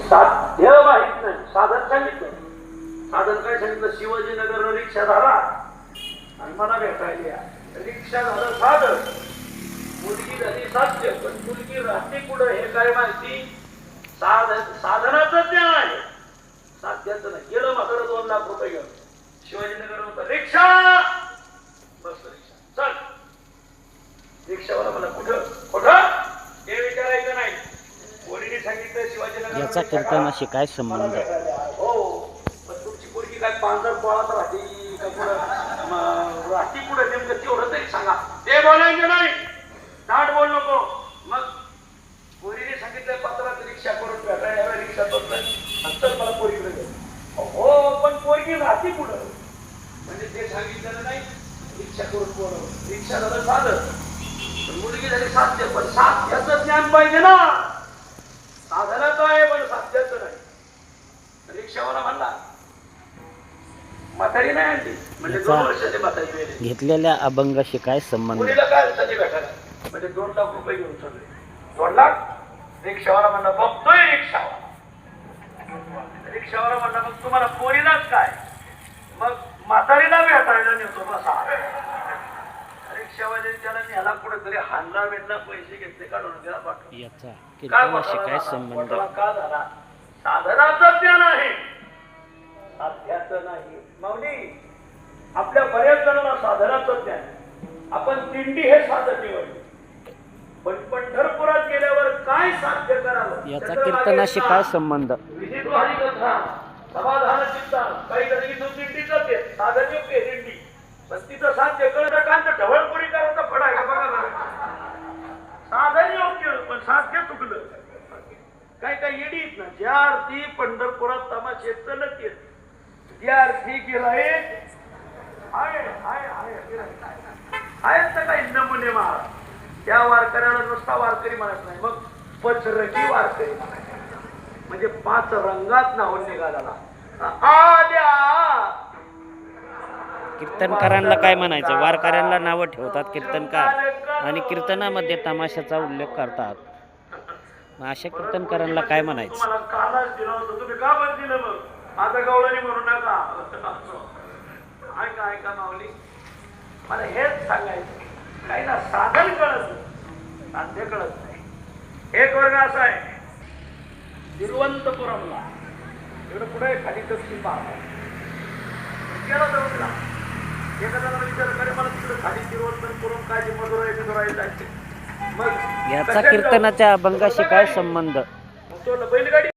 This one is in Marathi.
साध्य माहित नाही, साधन सांगितलं. साधन काय सांगितलं? शिवाजीनगर रिक्षा झाला आणि मला भेटायला या. रिक्षा झालं साधन, मुलगी झाली साध्य. पण मुलगी राहते कुठं हे काय माहिती? साधनाचं ज्ञान आहे, साध्याचं नाही. गेलं मात्र 2 लाख रुपये घेऊन शिवाजीनगर होतं. रिक्षा बस, रिक्षा चल. रिक्षावाला मला कुठं कुठं हे विचारायचं नाही. पोरीने सांगितलं शिवाजीनगर. याचा कीर्तनाशी काय संबंध? हो, पण तुमची पोरगी काय पांढर पोळात राहते का कुठं राहते कुठं नेमकं तेवढं तरी सांगा. ते बोलायचं नाही, दाट बोल नको. मग पोरीने सांगितलं पत्रात रिक्षा करून भेटायला, रिक्षा नंतर मला पोरीकडे घे. हो, पण पोरगी राहते कुठं म्हणजे ते सांगितलं नाही. रिक्षा करून बोलव. रिक्षा झालं साधन, मुलगी झाली साध्य. पण साध्याचं ज्ञान पाहिजे ना. साधनाचं आहे पण साध्याचं नाही. रिक्षावाला म्हणला म्हातारी नाही आणली म्हणजे 2 वर्षाची म्हातारी घेतलेल्या अभंगाशी काय संबंध? मुलीला काय भेटायला म्हणजे 2 लाख रुपये घेऊन सगळे 2 लाख. रिक्षावाला म्हणला बघतोय रिक्षावाला. रिक्षावाला म्हणला मग तुम्हाला पोरीलाच काय? मग म्हातारीला भेटायला नेतो बसा. रिक्षावाले त्याला न्याला कुठेतरी हानला वेळला पैसे घेतले काढून त्याला पाठवलं. याचा कीर्तनाशी काय संबंध? का झाला? साधनाचं ज्ञान आहे, साध्याचं नाही. माऊली, आपल्या बऱ्याच जणांना साधनाचं ज्ञान. आपण दिंडी हे साधन निवडले, पण पंढरपुरात गेल्यावर काय साध्य करावं याचा कीर्तनाशी काय संबंध? विधित्व हरिकथा, समाधान चित्ता. काही जण इथून दिंडीच येत, साधन योग्य दिंडी, पण तिथं साध्य कळलं कांत ढवळपुरी करायचा फडा आहे बघा. साधन योग्य पण साध्य चुकलं. काय काय येडीत ना, ज्या अर्थी पंढरपुरात तमाशे चलत येत, त्या अर्थी गिराईक आहेत तर काही नमुने महाराज. त्या वारकऱ्याला नुसता वारकरी म्हणत नाही, मग पचरंगी वारकरी म्हणजे 5 रंगात नाहून निघाला. आल्या कीर्तनकारांना काय म्हणायचं? वारकऱ्यांना नावं ठेवतात कीर्तनकार आणि कीर्तनामध्ये तमाशाचा उल्लेख करतात. मग अशा कीर्तनकारांना काय म्हणायचं? तुम्हाला कालच दिलं होतं, तुम्ही का बंद दिलं? मग आता गवळणी म्हणू नका. ऐका ऐका माऊली, मला हेच सांगायचं, काही ना साधन कळत नाही, साध्य कळत नाही. एक वर्ग असा आहे तिरुवनंतपुरमला, इकडे पुढे खाली तपशील पाहतो गेला जाऊला. एखाद्याला विचार करे मला तिकडे खाली तिरुवनंतपुरम काय मधुराई जायचे. मग याचा कीर्तनाच्या अभंगाशी काय संबंध? तो बैलगाडी